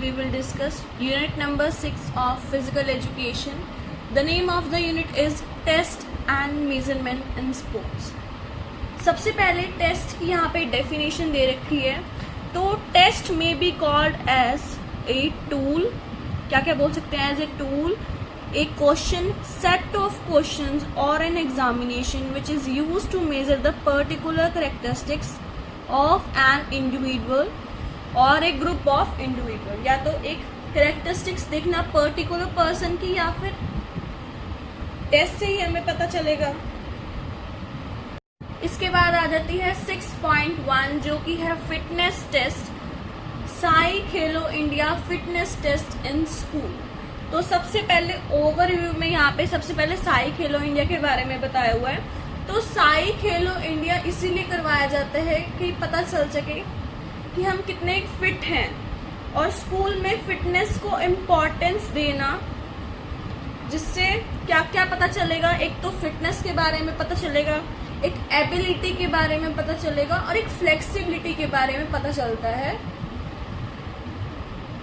we will discuss unit number 6 of physical education. The name of the unit is test and measurement in sports. सबसे पहले test की यहाँ पे definition दे रखी है. तो टेस्ट में be called as a tool. क्या क्या बोल सकते हैं? As a tool, a question, set of questions or an examination which is used to measure the particular characteristics of an individual or a group of individual. या तो एक characteristics देखना particular person की, या फिर टेस्ट से ही हमें पता चलेगा. इसके बाद आ जाती है 6.1 जो कि है fitness test. SAI Khelo India fitness test in school. तो सबसे पहले ओवरव्यू में यहाँ पे सबसे पहले साई खेलो इंडिया के बारे में बताया हुआ है. तो साई खेलो इंडिया इसीलिए करवाया जाता है कि पता चल सके कि हम कितने फिट हैं, और स्कूल में फिटनेस को इम्पोर्टेंस देना, जिससे क्या क्या पता चलेगा. एक तो फिटनेस के बारे में पता चलेगा, एक एबिलिटी के बारे में पता चलेगा, और एक फ्लेक्सिबिलिटी के बारे में पता चलता है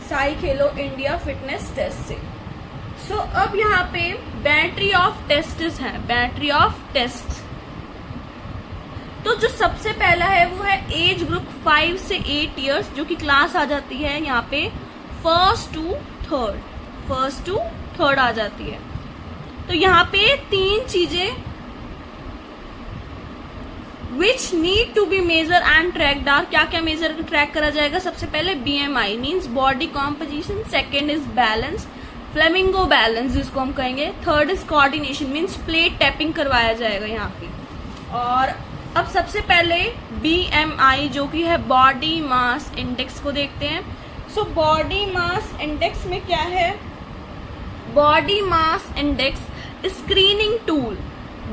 Sai Khelo India fitness test से. सो अब यहाँ पे बैटरी ऑफ टेस्ट्स है. Battery of test. तो जो सबसे पहला है वो है एज ग्रुप 5 से 8 इयर्स, जो कि क्लास आ जाती है यहाँ पे फर्स्ट टू थर्ड आ जाती है. तो यहाँ पे तीन चीजें which need to be measure and tracked are. क्या क्या मेजर ट्रैक करा जाएगा? सबसे पहले BMI means body composition. Second is balance, flamingo balance जिसको हम कहेंगे. Third is coordination means plate tapping करवाया जाएगा यहाँ पे. और अब सबसे पहले BMI जो कि है बॉडी मास इंडेक्स को देखते हैं. सो बॉडी मास इंडेक्स में क्या है? Body mass index screening tool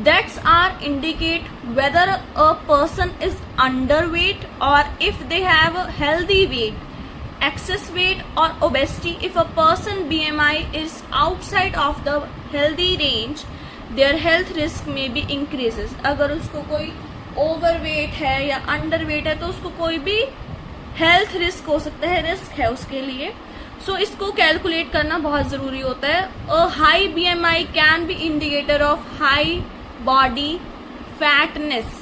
that's are indicate whether a person is underweight or if they have a healthy weight, excess weight or obesity. If a person BMI is outside of the healthy range, their health risk may be increases. अगर उसको कोई overweight है या underweight है तो उसको कोई भी health risk हो सकता है, risk है उसके लिए. So इसको कैलकुलेट करना बहुत जरूरी होता है. A high BMI can be indicator of high body fatness.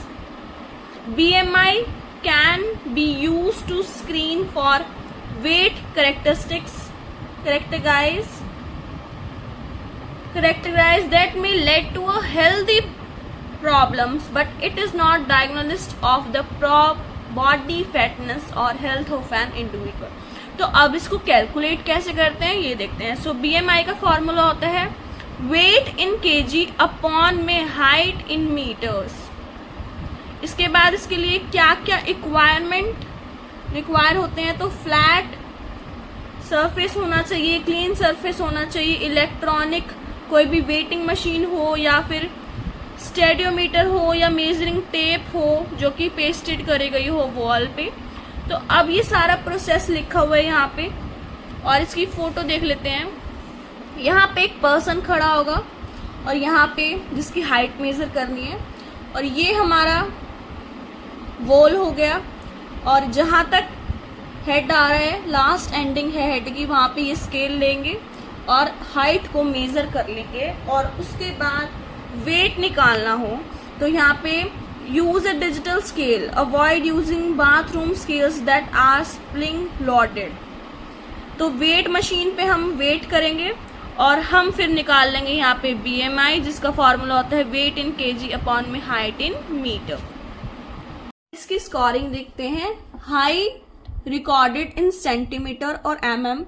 BMI can be used to screen for weight characteristics characterize that may lead to a healthy problems, but it is not diagnosis of the body fatness or health of an individual. तो अब इसको calculate कैसे करते हैं ये देखते हैं. सो BMI का फॉर्मूला होता है वेट इन kg अपॉन में हाइट इन मीटर्स. इसके बाद इसके लिए क्या क्या रिक्वायर होते हैं? तो फ्लैट सरफेस होना चाहिए, क्लीन सरफेस होना चाहिए, इलेक्ट्रॉनिक कोई भी वेटिंग मशीन हो, या फिर स्टेडियोमीटर हो, या मेजरिंग टेप हो जो कि पेस्टेड करी गई हो वॉल पे. तो अब ये सारा प्रोसेस लिखा हुआ है यहाँ पे, और इसकी फोटो देख लेते हैं. यहाँ पे एक पर्सन खड़ा होगा और यहाँ पे जिसकी हाइट मेजर करनी है, और ये हमारा वॉल हो गया, और जहाँ तक हेड आ रहा है लास्ट एंडिंग है हेड की, वहाँ पे ये स्केल लेंगे और हाइट को मेजर कर लेंगे. और उसके बाद वेट निकालना हो तो यहाँ पे use a digital scale, avoid using bathroom scales that are spring loaded. तो वेट मशीन पे हम वेट करेंगे और हम फिर निकाल लेंगे यहाँ पे BMI जिसका फॉर्मूला होता है वेट इन kg अपॉन में हाइट इन मीटर. इसकी स्कोरिंग देखते हैं. हाइट रिकॉर्डेड इन सेंटीमीटर और mm.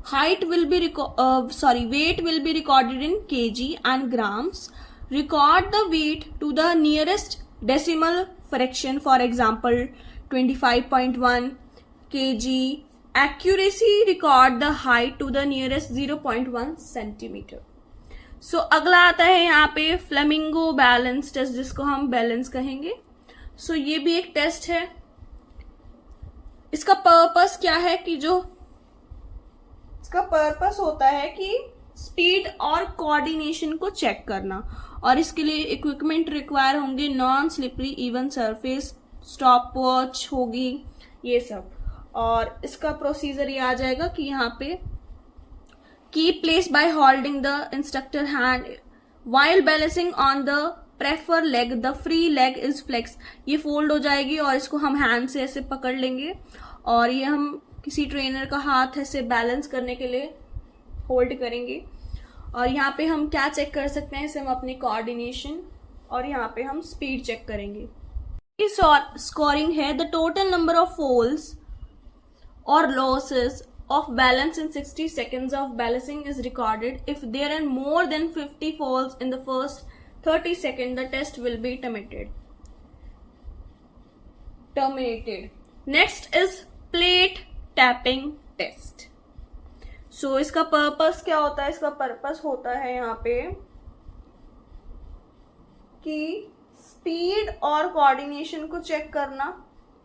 Height will be weight will be recorded in kg and grams. Record the weight to the nearest decimal fraction, for example 25.1 kg. Accuracy record the height to the nearest 0.1 centimeter. So अगला आता है यहाँ पे flamingo balance test जिसको हम balance कहेंगे. So ये भी एक टेस्ट है. इसका पर्पस क्या है कि इसका पर्पस होता है कि स्पीड और कोऑर्डिनेशन को चेक करना, और इसके लिए इक्विपमेंट रिक्वायर होंगे. Non slippery even surface, stop watch होगी, ये सब. और इसका प्रोसीजर ये आ जाएगा कि यहाँ पे keep place by holding the instructor hand while balancing on the prefer leg the free leg is flex. ये फोल्ड हो जाएगी और इसको हम हैंड से ऐसे पकड़ लेंगे और ये हम किसी ट्रेनर का हाथ ऐसे बैलेंस करने के लिए होल्ड करेंगे। और यहाँ पे हम क्या चेक कर सकते हैं, इसे हम अपनी कोऑर्डिनेशन और यहाँ पे हम स्पीड चेक करेंगे। स्कोरिंग है the total number of falls और losses of balance in 60 seconds of balancing is recorded. If there are more than 50 falls in the first 30 seconds, the test will be terminated. Next is plate tapping test. So इसका purpose क्या होता है? इसका purpose होता है यहाँ पे कि स्पीड और कोऑर्डिनेशन को चेक करना।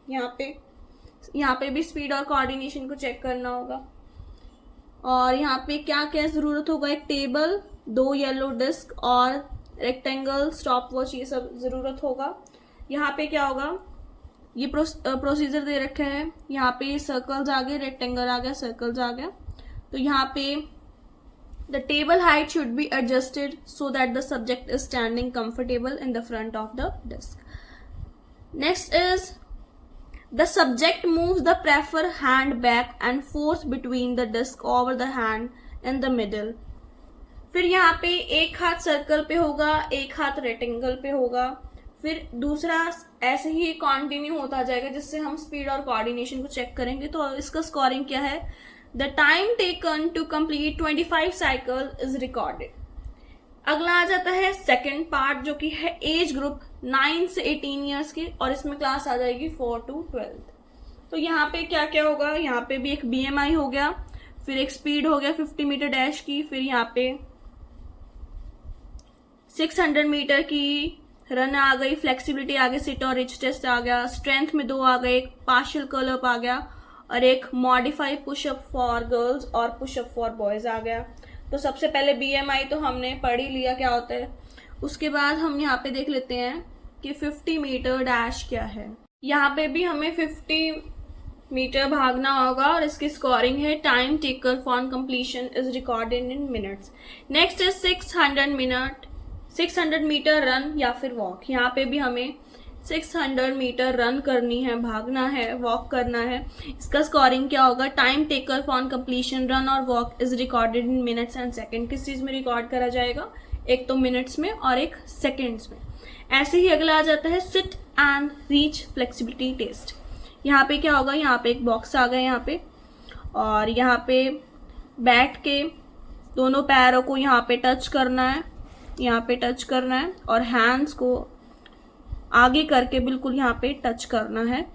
यहाँ पे भी स्पीड और कोऑर्डिनेशन को चेक करना होगा। और यहाँ पे क्या क्या जरूरत होगा, एक टेबल, 2 येलो डिस्क और रेक्टेंगल, स्टॉप वॉच, ये सब जरूरत होगा। यहाँ पे क्या होगा, ये प्रोसीजर दे रखे हैं। यहाँ पे सर्कल्स आ गए, रेक्टेंगल आ गया, सर्कल्स आ गया। तो यहाँ पे the table height should be adjusted so that the subject is standing comfortable in the front of the disc. Next is the subject moves the prefer hand back and forth between the disc over the hand in the middle. फिर यहाँ पे एक हाथ circle पे होगा, एक हाथ rectangle पे होगा, फिर दूसरा ऐसे ही कंटिन्यू होता जाएगा जिससे हम स्पीड और कोऑर्डिनेशन को चेक करेंगे। तो इसका स्कोरिंग क्या है, the time taken to complete 25 cycle is recorded. अगला आ जाता है सेकंड पार्ट जो कि है एज ग्रुप 9 से 18 ईयर्स की, और इसमें क्लास आ जाएगी 4 to 12। तो यहाँ पे क्या क्या होगा, यहाँ पे भी एक BMI हो गया, फिर एक स्पीड हो गया 50 मीटर डैश की, फिर यहाँ पे 600 मीटर की रन आ गई, फ्लेक्सिबिलिटी आ गई, सिट और रिच टेस्ट आ गया, स्ट्रेंथ में 2 आ गए, एक पार्शियल कर्ल अप आ गया और एक मॉडिफाई पुशअप फॉर गर्ल्स और पुशअप फॉर बॉयज आ गया। तो सबसे पहले BMI तो हमने पढ़ ही लिया क्या होता है। उसके बाद हम यहाँ पे देख लेते हैं कि 50 मीटर डैश क्या है। यहाँ पे भी हमें 50 मीटर भागना होगा और इसकी स्कोरिंग है time taker for completion is recorded in minutes. Next is 600 meter run या फिर वॉक। यहाँ पे भी हमें 600 मीटर रन करनी है, भागना है, वॉक करना है। इसका स्कोरिंग क्या होगा, time taker for completion run और walk is recorded in minutes and second. किस चीज में रिकॉर्ड करा जाएगा, एक तो मिनट्स में और एक सेकंड्स में। ऐसे ही अगला आ जाता है sit and reach flexibility test. यहाँ पे क्या होगा, यहाँ पे एक बॉक्स आ गया यहाँ पे, और यहाँ पे बैठ के दोनों पैरों को यहाँ पे टच करना है, यहाँ पे टच करना है और हैंड्स को आगे करके बिल्कुल यहाँ पे टच करना है।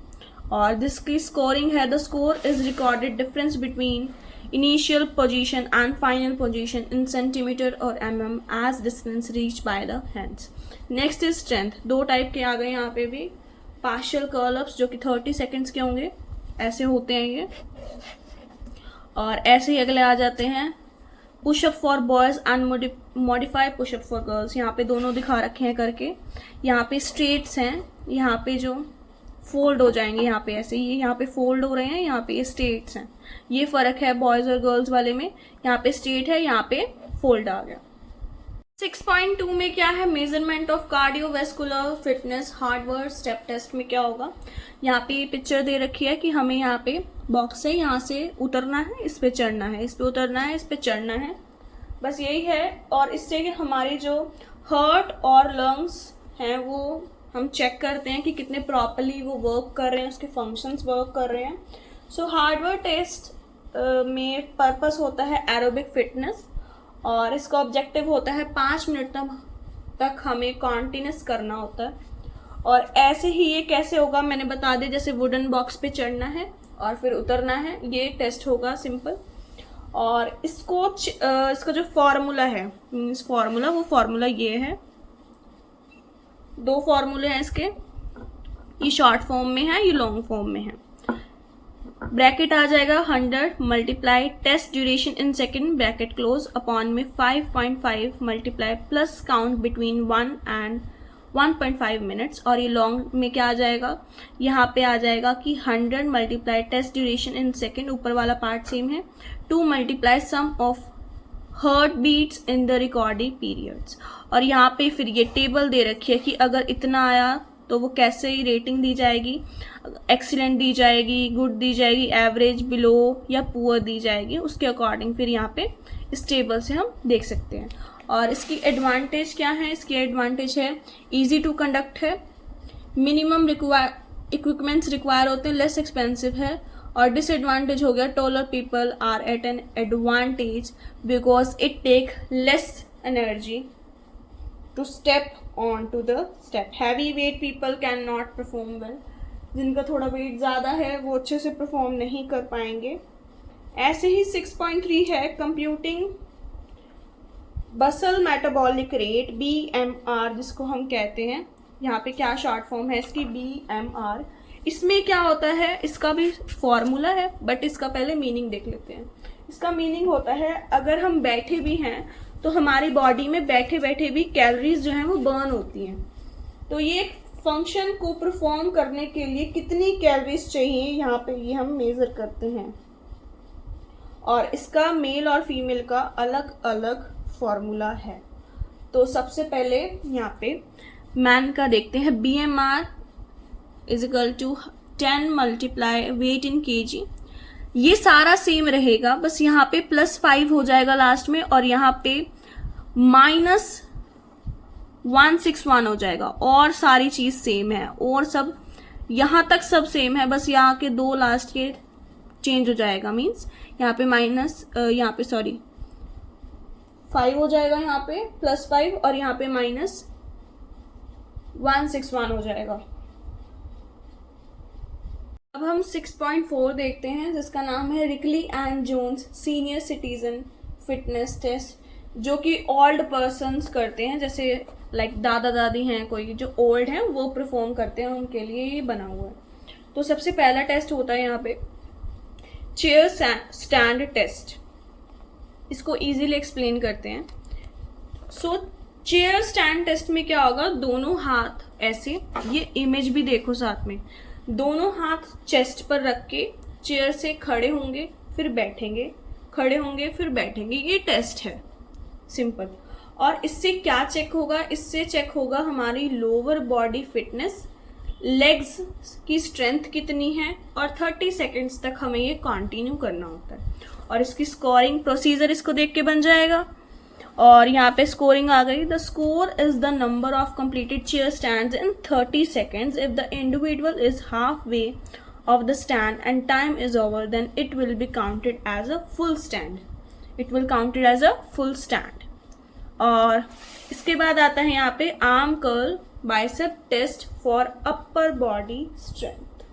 और जिसकी स्कोरिंग है, the score is recorded difference between initial position and final position in centimeter और mm as distance reach by the hands. Next is strength. 2 type के आ गए यहाँ पे भी, पार्शियल कर्ल अप्स जो कि 30 सेकेंड्स के होंगे, ऐसे होते हैं ये। और ऐसे ही अगले आ जाते हैं pushup for boys and modify pushup for girls. यहाँ पे दोनों दिखा रखे हैं करके। यहाँ पे स्ट्रेट्स हैं, यहाँ पे जो फोल्ड हो जाएंगे, यहाँ पे ऐसे ये यहाँ पे फोल्ड हो रहे हैं, यहाँ पे ये स्ट्रेट्स हैं। ये फर्क है बॉयज और गर्ल्स वाले में, यहाँ पे स्ट्रेट है, यहाँ पे फोल्ड आ गया। 6.2 में क्या है, measurement of cardiovascular fitness Harvard step test में क्या होगा। यहाँ पे पिक्चर दे रखी है कि हमें यहाँ पे बॉक्स है, यहाँ से उतरना है, इस पे चढ़ना है, इस पे उतरना है, इस पे चढ़ना है, बस यही है। और इससे हमारी जो हार्ट और लंग्स हैं वो हम चेक करते हैं कि कितने प्रॉपरली वो वर्क कर रहे हैं, उसके फंक्शंस वर्क कर रहे हैं। सो हार्डवर्ड टेस्ट में पर्पस होता है एरोबिक फिटनेस, और इसका ऑब्जेक्टिव होता है 5 मिनट तक हमें कॉन्टिन्यूस करना होता है। और ऐसे ही ये कैसे होगा मैंने बता दिया, जैसे वुडन बॉक्स पे चढ़ना है और फिर उतरना है, ये टेस्ट होगा सिंपल। और इसका जो फॉर्मूला है, मीन्स फॉर्मूला, वो फॉर्मूला ये है। 2 फॉर्मूले हैं इसके, ये शॉर्ट फॉर्म में है, ये लॉन्ग फॉर्म में है। ब्रैकेट आ जाएगा 100 multiply test duration in second bracket close upon में 5.5 multiply plus count between 1 and 1.5 minutes. और ये लॉन्ग में क्या आ जाएगा, यहाँ पे आ जाएगा कि 100 multiply test duration in second, ऊपर वाला पार्ट सेम है, 2 multiply sum of heart beats in the recording periods. और यहाँ पे फिर ये टेबल दे रखी है कि अगर इतना आया तो वो कैसे ही रेटिंग दी जाएगी, एक्सीलेंट दी जाएगी, गुड दी जाएगी, एवरेज, बिलो या पुअर दी जाएगी, उसके अकॉर्डिंग फिर यहाँ पे इस टेबल से हम देख सकते हैं। और इसकी एडवांटेज क्या है, इसकी एडवांटेज है इजी टू कंडक्ट है, मिनिमम इक्विपमेंट्स रिक्वायर होते हैं, लेस एक्सपेंसिव है। और डिसएडवांटेज हो गया taller people are at an advantage because it take less energy to step on to the step. Heavy weight people can not perform well, जिनका थोड़ा wait ज़्यादा है वो अच्छे से परफॉर्म नहीं कर पाएंगे। ऐसे ही 6.3 है कंप्यूटिंग बसल मेटाबॉलिक रेट, BMR जिसको हम कहते हैं, यहाँ पे क्या शॉर्ट फॉर्म है इसकी, BMR। इसमें क्या होता है, इसका भी फॉर्मूला है बट इसका पहले मीनिंग देख लेते हैं। इसका मीनिंग होता है अगर हम बैठे भी हैं तो हमारी बॉडी में बैठे बैठे भी कैलोरीज जो हैं वो बर्न होती हैं। तो ये फंक्शन को परफॉर्म करने के लिए कितनी कैलोरीज चाहिए, यहाँ पे ये हम मेजर करते हैं। और इसका मेल और फीमेल का अलग अलग फॉर्मूला है। तो सबसे पहले यहाँ पे मैन का देखते हैं, BMR is equal to 10 multiply weight in kg। ये सारा सेम रहेगा, बस यहाँ पे +5 हो जाएगा लास्ट में और यहाँ पे -161 हो जाएगा, और सारी चीज सेम है और सब यहाँ तक सब सेम है, बस यहाँ के 2 लास्ट के चेंज हो जाएगा। मीन्स यहाँ पे -5 हो जाएगा, यहाँ पे +5 और यहाँ पे -161 हो जाएगा। अब हम 6.4 देखते हैं जिसका नाम है Rikli and Jones senior citizen fitness test, जो कि ओल्ड पर्सन्स करते हैं, जैसे लाइक दादा दादी हैं, कोई जो ओल्ड हैं वो परफॉर्म करते हैं, उनके लिए ये बना हुआ है। तो सबसे पहला टेस्ट होता है यहाँ पे चेयर स्टैंड टेस्ट। इसको इजीली एक्सप्लेन करते हैं। सो चेयर स्टैंड टेस्ट में क्या होगा, दोनों हाथ ऐसे, ये इमेज भी देखो साथ में, दोनों हाथ चेस्ट पर रख के चेयर से खड़े होंगे फिर बैठेंगे, खड़े होंगे फिर बैठेंगे। ये टेस्ट है सिंपल। और इससे क्या चेक होगा, इससे चेक होगा हमारी लोअर बॉडी फिटनेस, लेग्स की स्ट्रेंथ कितनी है, और 30 सेकेंड्स तक हमें ये कंटिन्यू करना होता है। और इसकी स्कोरिंग प्रोसीजर इसको देख के बन जाएगा। और यहाँ पे स्कोरिंग आ गई, the score is the number of completed chair stands in 30 seconds. If the individual is half way of the stand and time is over then it will be counted as a full stand, it will counted as a full stand. और इसके बाद आता है यहाँ पे arm curl bicep test for upper body strength.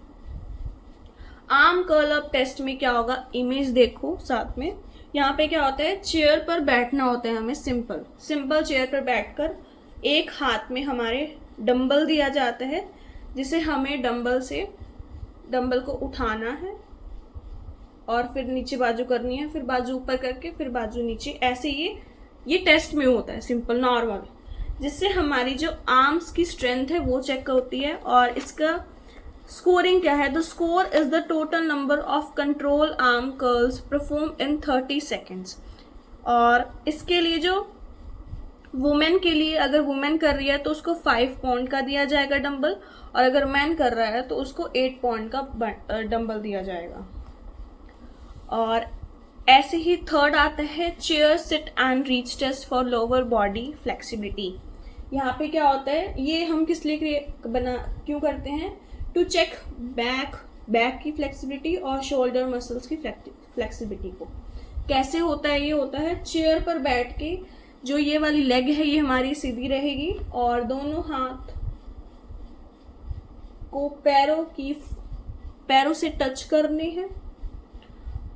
Arm curl up test में क्या होगा, इमेज देखो साथ में। यहाँ पे क्या होता है, चेयर पर बैठना होता है हमें, सिंपल चेयर पर बैठकर एक हाथ में हमारे डंबल दिया जाता है, जिसे हमें डंबल को उठाना है और फिर नीचे बाजू करनी है, फिर बाजू ऊपर करके फिर बाजू नीचे, ऐसे ये टेस्ट में होता है सिंपल नॉर्मल, जिससे हमारी जो आर्म्स की स्ट्रेंथ है वो चेक होती है। और इसका स्कोरिंग क्या है, the score is the total number of control arm curls perform in 30 seconds. और इसके लिए जो वुमेन के लिए, अगर वुमेन कर रही है तो उसको 5 पाउंड का दिया जाएगा डंबल, और अगर मैन कर रहा है तो उसको 8 पाउंड का डंबल दिया जाएगा। और ऐसे ही थर्ड आता है chair sit and reach test for lower body flexibility. यहाँ पे क्या होता है, ये हम किस लिए क्यों करते हैं, टू चेक बैक की फ्लेक्सिबिलिटी और शोल्डर मसल्स की फ्लेक्सिबिलिटी को। कैसे होता है, ये होता है चेयर पर बैठ के जो ये वाली लेग है ये हमारी सीधी रहेगी और दोनों हाथ को पैरों से टच करने हैं।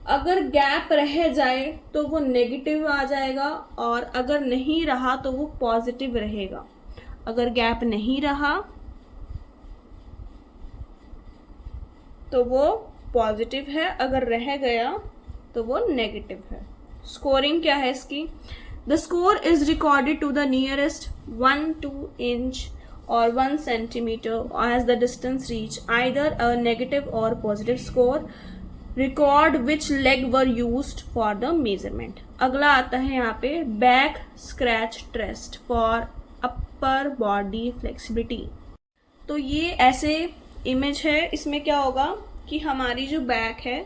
अगर गैप रह जाए तो वो नेगेटिव आ जाएगा, और अगर नहीं रहा तो वो पॉजिटिव रहेगा। अगर गैप नहीं रहा तो वो पॉजिटिव है, अगर रह गया तो वो नेगेटिव है। स्कोरिंग क्या है इसकी, the score is recorded to the nearest 1-2 inch or 1 centimeter as the distance reach, either a negative or positive score. Record which leg were used for the measurement. अगला आता है यहाँ पे back scratch test for upper body flexibility. तो ये ऐसे image है. इसमें क्या होगा कि हमारी जो बैक है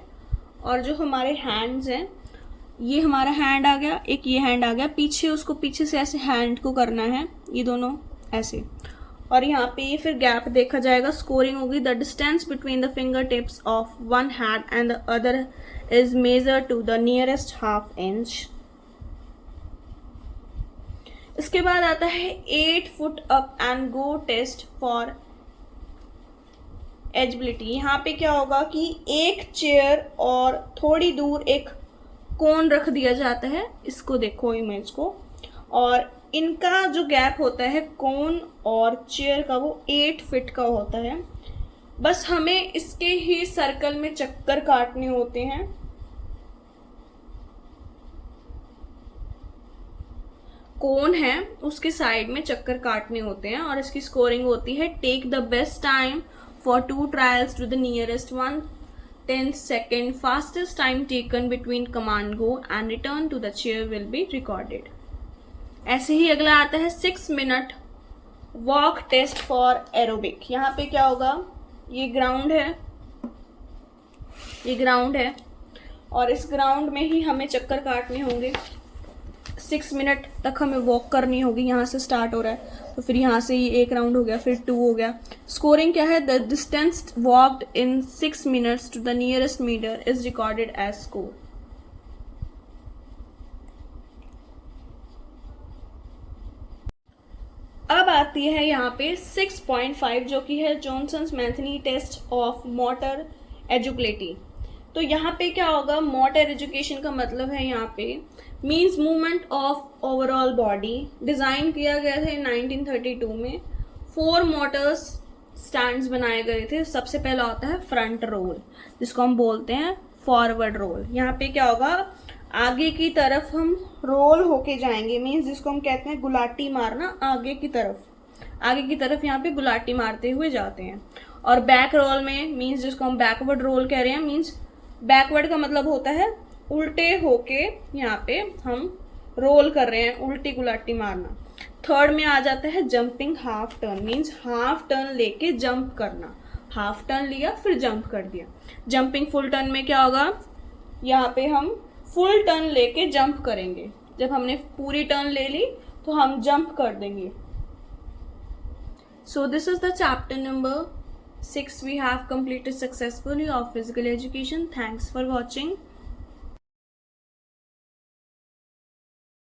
और जो हमारे हैंड्स हैं, ये हमारा हैंड आ गया, एक ये हैंड आ गया पीछे, उसको पीछे से ऐसे हैंड को करना है, ये दोनों ऐसे, और यहाँ पे ये फिर गैप देखा जाएगा. स्कोरिंग होगी. The distance between the finger tips of one hand and the other is measure to the nearest half inch. इसके बाद आता है 8 foot up and go test for agility. यहाँ पे क्या होगा कि एक चेयर और थोड़ी दूर एक कोन रख दिया जाता है. इसको देखो इमेज को, और इनका जो गैप होता है कोन और चेयर का वो 8 फीट का होता है. बस हमें इसके ही सर्कल में चक्कर काटने होते हैं. कोन है उसके साइड में चक्कर काटने होते हैं, और इसकी स्कोरिंग होती है take the best time for 2 trials to the nearest 1/10 second fastest time taken between command go and return to the chair will be recorded. ऐसे ही अगला आता है 6 minute walk test for aerobic. यहाँ पे क्या होगा, ये ग्राउंड है, ये ग्राउंड है, और इस ग्राउंड में ही हमें चक्कर काटने होंगे. 6 मिनट तक हमें वॉक करनी होगी. यहाँ से स्टार्ट हो रहा है तो फिर यहाँ से ये एक राउंड हो गया, फिर 2 हो गया. स्कोरिंग क्या है, the distance walked in 6 minutes to the nearest metre is recorded as score. अब आती है यहाँ पे 6.5 जो कि है Johnson's Metheny test of motor educability. तो यहाँ पे क्या होगा, मोटर एजुकेशन का मतलब है यहाँ पे means movement of overall body. Design किया गया था 1932 में. 4 मोटर्स स्टैंड्स बनाए गए थे. सबसे पहला होता है फ्रंट रोल, जिसको हम बोलते हैं फॉरवर्ड रोल. यहाँ पे क्या होगा, आगे की तरफ हम रोल होके जाएंगे, मीन्स जिसको हम कहते हैं गुलाटी मारना. आगे की तरफ यहाँ पे गुलाटी मारते हुए जाते हैं. और बैक रोल में मीन्स जिसको हम बैकवर्ड रोल कह रहे हैं, मीन्स बैकवर्ड का मतलब होता है उल्टे होके यहाँ पे हम रोल कर रहे हैं, उल्टी गुलाटी मारना. थर्ड में आ जाता है jumping half turn, means half turn लेके जंप करना. हाफ टर्न लिया फिर जंप कर दिया. जंपिंग फुल टर्न में क्या होगा, यहाँ पे हम फुल टर्न लेके जंप करेंगे. जब हमने पूरी टर्न ले ली तो हम जंप कर देंगे. So this is the chapter number 6 we have completed successfully of physical education. Thanks for watching.